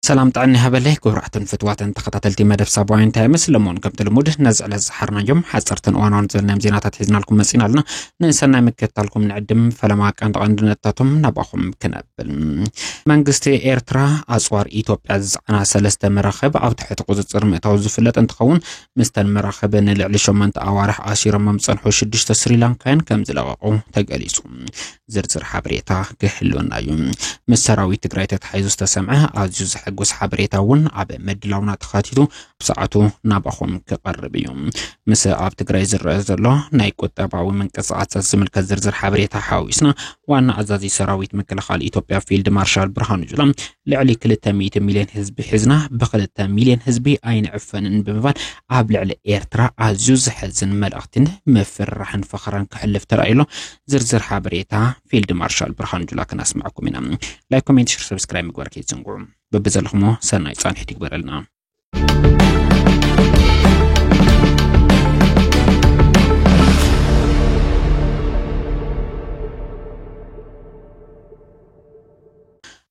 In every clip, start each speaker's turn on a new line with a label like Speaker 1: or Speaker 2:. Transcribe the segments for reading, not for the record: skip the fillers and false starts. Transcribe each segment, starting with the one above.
Speaker 1: سلام طعني هبله كورعتن فتواتن تخطاتلتي مدف سابوين تايمس لمون كبت المود نزع لزحرنا يوم حصرتن وانون زلنا مزينات تحزنا لكم مسينا لنا ننسنا مكتالكم نعدم فلما كانت عندنا تاتم نباخم كنبل منغستي ايرترا اسوار ايتوبيا زعنا سلسته مراخب او تحت قوزصر مئتاو زفلت انتخون مستن مراخب نلعلي شمنت اوارح عشيره ممصنحو 6 سريلانكان كم زلققو تقليسو زرزر حبريتا كهلونا يوم مسراوي تግራይ ተታሒዙ ዝተሰምዐ ኣዝዩ ዝሕጉስ ሓበሬታ እውን ኣብ መድላውና ተኻቲቱ ብሰዓቱ ናባኹም ክቐርብ እዩ ምስ ኣብ ትግራይ ዝረአ ዘሎ ናይ ቁጠባዊ ምንቅስቓሳት ዝምልከት ዝርዝር ሓበሬታ ሓዊስና ዋና ኣዛዚ ሰራዊት ምክልኻል ኢትዮጵያ ፊልድ ማርሻል ብርሃኑ ጁላ ልዕሊ 200 ሚልዮን ህዝቢ ሒዝና ብ2 ሚልዮን ህዝቢ ኣይንዕፈንን ብምባል ኣብ ልዕሊ ኤርትራ ኣዝዩ ዝሕዝን መልእኽትን መፍራሕን ፈኽራን ክሕልፍ ተራእዩሎ ዝርዝር ሓበሬታ ፊልድ ማርሻል ብርሃኑ ጁላ ክነስምዐኩም ኢና لايك كومنت شير سبسكرايب مغوار كيتزنقو ببزلخمو سناي صانح تكبرلنا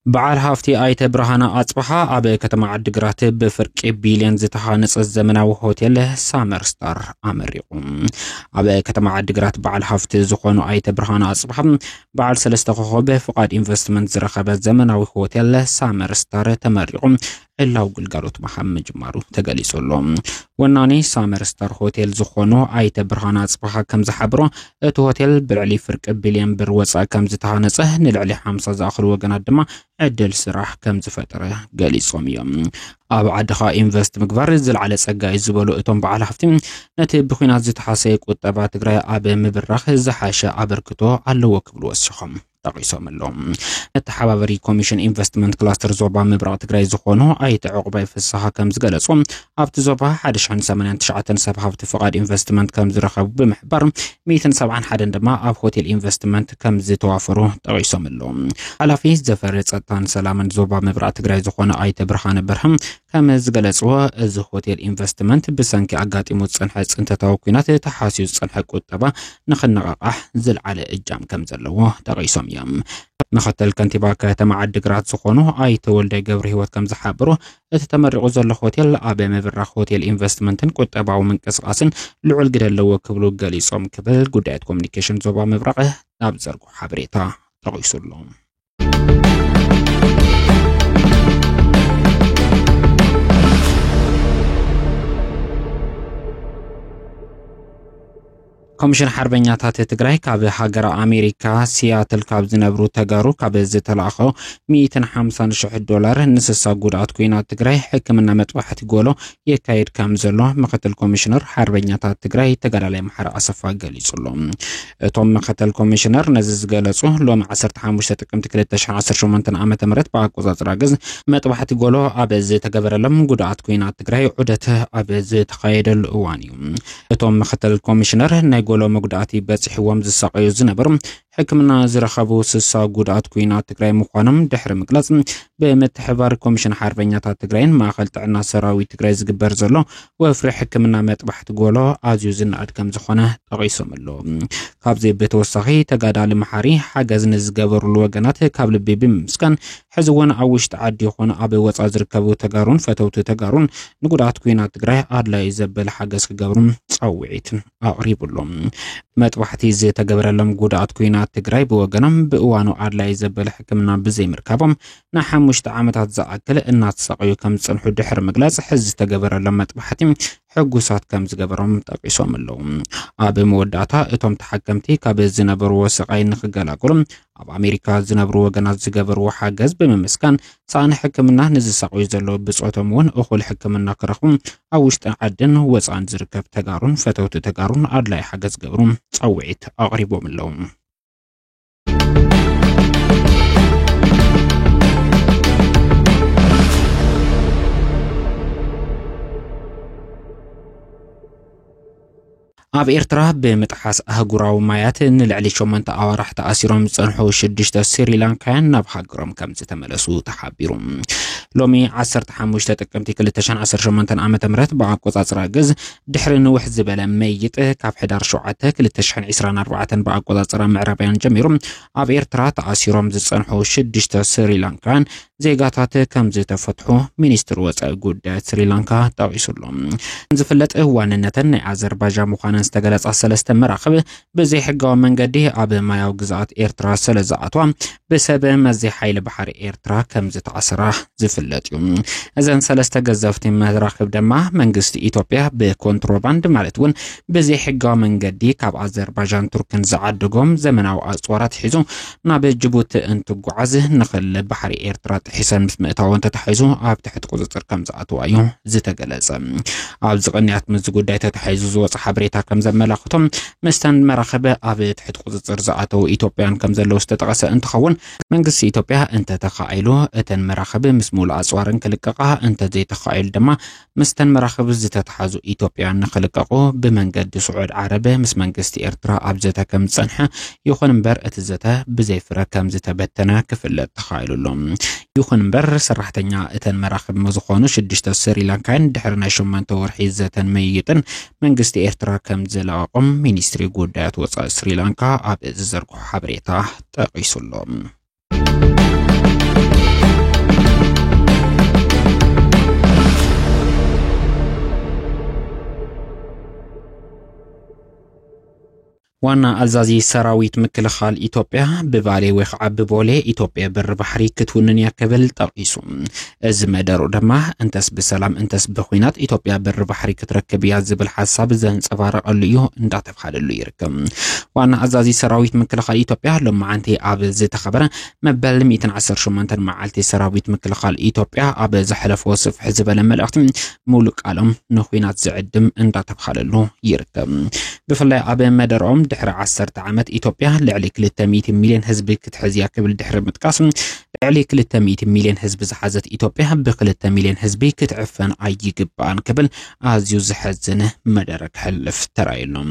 Speaker 1: بعد هافتي آيت برهانا أصبحا أب كتما عدقرات بفرق بيليون زتخانص الزمناو هوتيل سامر ستار أمريقوم أب كتما عدقرات بعد هافت زخونو آيت برهانا أصبحا بعد سلسته خوبه فقاد انفستمنت زرخب الزمناو هوتيل سامر ستار تمريقوم إلا وقلقالوت محمد جمارو تقاليسولو وناني سامر ستار هوتيل زخونو آيت برهانا أصبحا كم زحبرو اتو هوتيل بالعلي فرق بليون بروصا كم زتخانصه نلعلي 5 زاخر وقنات دما عدل سراح كم زفتره قالي صوميوم أب عدخا إنفست مقبار زل على سجاي زبالو إتوم بعلى حفتم نتي بخينات زت حسيك وتبعت تجري أب مبرخ زحاشة عبركتو على وكبلو الشخم تقيسهم اللهم التحابري كوميشن إنفستمنت كلاستر زوبا مبرات تجري زخونو أي تعقبة في الصحة كم زجلسهم أبت زوبا حدش عن 8 فقاد إنفستمنت كم زرخب بمحبر 107 حد عندما أب هوتيل إنفستمنت كم زتوافرو تقيسهم اللهم على في زفرت سطان سلام زوبا مبرات تجري زخونو أي تبرخان برهم كم زجلسوا از هوتيل إنفستمنت بسنك عقات متصنح انت توقينات تحاسيس صنح قطبة نخنقاح زل على الجام كم زلوه تقيسهم يم مختل كنتيبا كتما عدقرات زخونو أي تولد قبر هوت كم زحابرو تتمرق زل هوتيل أبي مبرخ هوتيل إنفستمنتن قطبة ومنقسقاسن لعل قدر لو كبلو قليصهم كبل قدعت كومنيكيشن زوبا مبرقه نابزرقو حبريتا تقيسولهم كوميشن حربينياتات تግራይ ካብ ሃገር ኣሜሪካ ሲያትል ካብ ዝነብሩ ተጋሩ ካብ ዝተላኸ $150,000 ንስሳ ጉዳት ኩናት ትግራይ ሕክምና መጥባሕቲ ጎሎ የካይድ ከም ዘሎ ምክትል ኮሚሽነር ሓርበኛታት ትግራይ ተጋዳላይ ማሕረ ኣሰፋ ገሊጹሎም እቶም ምክትል ኮሚሽነር ነዚ ዝገለጹ ሎም 15 ጥቅምት 2018 ዓመተ ምህረት በአቆጻጽራ ግዝ መጥባሕቲ ጎሎ ኣብ ዝተገበረሎም ጉዳት ኩናት ትግራይ ዑደት ኣብ ዝተኻየደሉ እዋን እዩ እቶም ምክትል ኮሚሽነር ናይ ጎሎ መጉዳእቲ በጽሕዎም ዝሳቀዩ ዝነበሩ حكمنا زرخبو سسا قودات كوينات تقرأي مخوانم دحر مقلص بمتحبار كوميشن حربينيات تقرأين ما خلطعنا سراوي تقرأي زقبر زلو وفري حكمنا متبحت قولو عزيوزن أدكم زخونه تغيسوم اللو كابزي بتوسخي تقادا لمحاري حاجز نزقبر الوغنات كابل بيبي مسكن حزوان عوش تعدي خون أبي وطع زركبو تقارون فتوتو تقارون نقودات كوينات تقرأي عدلا يزبل حاجز كقبرون تصوعيت أقريب اللهم متبحتي زي تقبر اللهم قودات كوينات تقرأي بوغنم بقوانو عدلا يزبل حكمنا بزي مركبهم نحموش تعامتات زاكل الناس ساقيو كم صنحو دحر مقلاس حز تقبر اللهم متبحتي حقوسات كم زقبرهم تقيسوم اللهم أبي موداتا اتوم تحكمتي كاب الزنبرو وسقاي نخقالاقلهم أب أمريكا زنبرو وغنات زقبرو حاقز بممسكان سان حكمنا نزي ساقيو زلو بسعوتمون أخول حكمنا كرخم أوشت عدن وزان زركب تقارون فتوت تقارون عدلاي حاقز قبرهم تصوعيت أغريبو من اللهم ኣብ ኤርትራ ብምጥሓስ ኣህጉራዊ ማያት ንልዕሊ 8 ኣዋርሕ ተኣሲሮም ዝጸንሑ 6 ስሪላንካውያን ናብ ሃገሮም ከም ዝተመለሱ ተሓቢሩ ሎሚ 15 ጥቅምቲ 2018 ዓመተ ምህረት ብኣቆጻጽራ ግዝ ድሕሪ ንውሕ ዝበለ መይጥ ካብ ሕዳር 7 2024 ብኣቆጻጽራ ምዕራባውያን ጀሚሩ ኣብ ኤርትራ ተኣሲሮም ዝጸንሑ 6 ስሪላንካውያን ዜጋታት ከም ዝተፈትሑ ሚኒስትር ወጻኢ ጉዳያት ስሪላንካ ጠቂሱሎም ዝፍለጥ ዋንነተን ናይ ኣዘርባይጃን ምዃነን ዝተገለጸ ሰለስተ መራኽብ ብዘይ ሕጋዊ መንገዲ ኣብ ማያዊ ግዛኣት ኤርትራ ስለዝኣትዋ ብሰብ መዘይ ሓይሊ ባሕሪ ኤርትራ ከም ዝተኣስራ ዝፍለጥ እዩ እዘን ሰለስተ ገዘፍቲ መራኽብ ድማ መንግስቲ ኢትዮጵያ ብኮንትሮባንድ ማለት እውን ብዘይ ሕጋዊ መንገዲ ካብ ኣዘርባይጃን ቱርክን ዝዓድጎም ዘመናዊ ኣጽዋራት ሒዙ ናብ ጅቡቲ እንትጓዓዝ ንኽል ባሕሪ ኤርትራ ጥሒሰን ምስ ምእታወን ተታሒዙ ኣብ ትሕቲ ቁፅጥር ከም ዝኣትዋ እዩ ዝተገለጸ ኣብ ዝቕንያት ምስ ጉዳይ ተታሒዙ ዝወጽ ሓበሬታ ከም ዘመላኽቶም መስተን መራኸበ ኣብ ትሕቲ ቁፅጥር ዝኣተው ኢትዮጵያን ከም ዘለው ዝተጠቐሰ እንትኸውን መንግስቲ ኢትዮጵያ እንተተኻኢሉ እተን መራኸበ ምስ ሙሉእ ኣጽዋርን ክልቀቓ እንተዘይተኻኢሉ ድማ መስተን መራኸበ ዝተታሓዙ ኢትዮጵያን ንኽልቀቑ ብመንገዲ ስዑድ ዓረብ ምስ መንግስቲ ኤርትራ ኣብ ዘተ ከም ዝጸንሐ ይኹን እምበር እቲ ዘተ ብዘይፍረ ከም ዝተበተነ ክፍለጥ ተኻኢሉሎም ይኹን እምበር ሰራሕተኛ እተን መራኸብ ዝኾኑ 6 ስሪላንካውያን ድሕሪ ናይ 8 ወርሒ ዘተን መይጥን መንግስቲ ኤርትራ ከም ዘለቀቆም ሚኒስትሪ ጉዳያት ወጻኢ ስሪላንካ ኣብ ዝዘርግሑ ሓበሬታ ጠቂሱሎም ዋና አዛዚ ሰራዊት ምክልኻል ኢትዮጵያ በባሌ ወይኸዓ በቦሌ ኢትዮጵያ በር ባሕሪ ክትውንን ያከበል ጠቂሱ እዚ መደሩ ድማ እንተስ በሰላም እንተስ በኹናት ኢትዮጵያ በር ባሕሪ ክትረከብ ያ ዝብል ሐሳብ ዘንጸባረቀሉ እዩ እንዳተባሃለሉ ይርከብ ዋና አዛዚ ሰራዊት ምክልኻል ኢትዮጵያ ለማዓንቲ ኣብ ዝተኸበረ መበል 118 መዓልቲ ሰራዊት ምክልኻል ኢትዮጵያ ኣብ ዘሕለፈ ወስፍሕ ዝበለ መልእኽቲ ሙሉእ ቃሎም ንኹናት ዝዕድም እንዳተባሃለሉ ይርከብ ብፍላይ ኣብ መደሮም ድሕሪ 10 ዓመት ኢትዮጵያ ልዕሊ 200 ሚልዮን ህዝቢ ክትሕዝያ ክብል ድሕሪ ምጥቃስ ልዕሊ 200 ሚልዮን ህዝቢ ዝሓዘት ኢትዮጵያ ብ2 ሚልዮን ህዝቢ ክትዕፈን ኣይግባእን ክብል ኣዝዩ ዝሕዝን መደረ ክሕልፍ ተራእዩሎም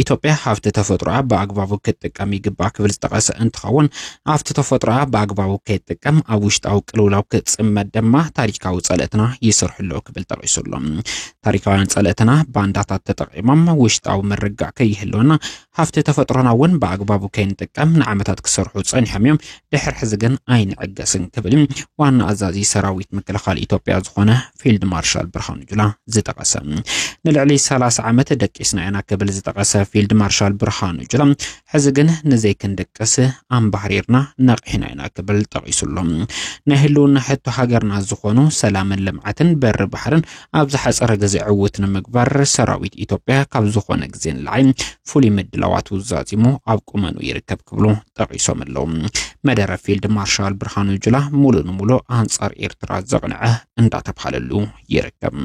Speaker 1: ኢትዮጵያ ሃብቲ ተፈጥሮኣ ብኣግባቡ ክትጥቀም ይግባእ ክብል ዝጠቐሰ እንትኸውን ሃብቲ ተፈጥሮኣ ብኣግባቡ ከይትጥቀም ኣብ ውሽጣዊ ቅልውላው ክትጽመድ ድማ ታሪካዊ ጸለእትና ይስርሕሎ ክብል ጠቂሱሎም ታሪካውያን ጸለእትና ባንዳታት ተጠቂሞም ውሽጣዊ መርጋዕ ከይህልወና ሃብቲ ተፈጥሮና እውን በአግባቡ ከይንጥቀም ንዓመታት ክሰርሑ ጸኒሖም እዮም ድሕሪ ሕዚ ግን ኣይንዕገስን ክብል ዋና አዛዚ ሰራዊት ምክልኻል ኢትዮጵያ ዝኾነ ፊልድ ማርሻል ብርሃኑ ጁላ ዝጠቐሰ ንልዕሊ 30 ዓመት ደቂስና ኢና ክብል ዝጠቐሰ ፊልድ ማርሻል ብርሃኑ ጁላ ሕዚ ግን ንዘይክንደቅስ ኣምባሕሪርና ነቕሒና ኢና ክብል ጠቂሱሎም ናይ ህልውና ሕቶ ሃገርና ዝኾኑ ሰላምን ልምዓትን በር ባሕርን ኣብ ዝሓፀረ ግዜ ዕውት ንምግባር ሰራዊት ኢትዮጵያ ካብ ዝኾነ ግዜ ንላዕሊ ፍሉይ ምድላዋት ውዛዚሙ ኣብ ቁመኑ ይርከብ ክብሉ ጠቂሶም ኣለው መደረ ፊልድ ማርሻል ብርሃኑ ጁላ ሙሉእ ንሙሉእ ኣንጻር ኤርትራ ዘቕንዐ እንዳተባሃለሉ ይርከብ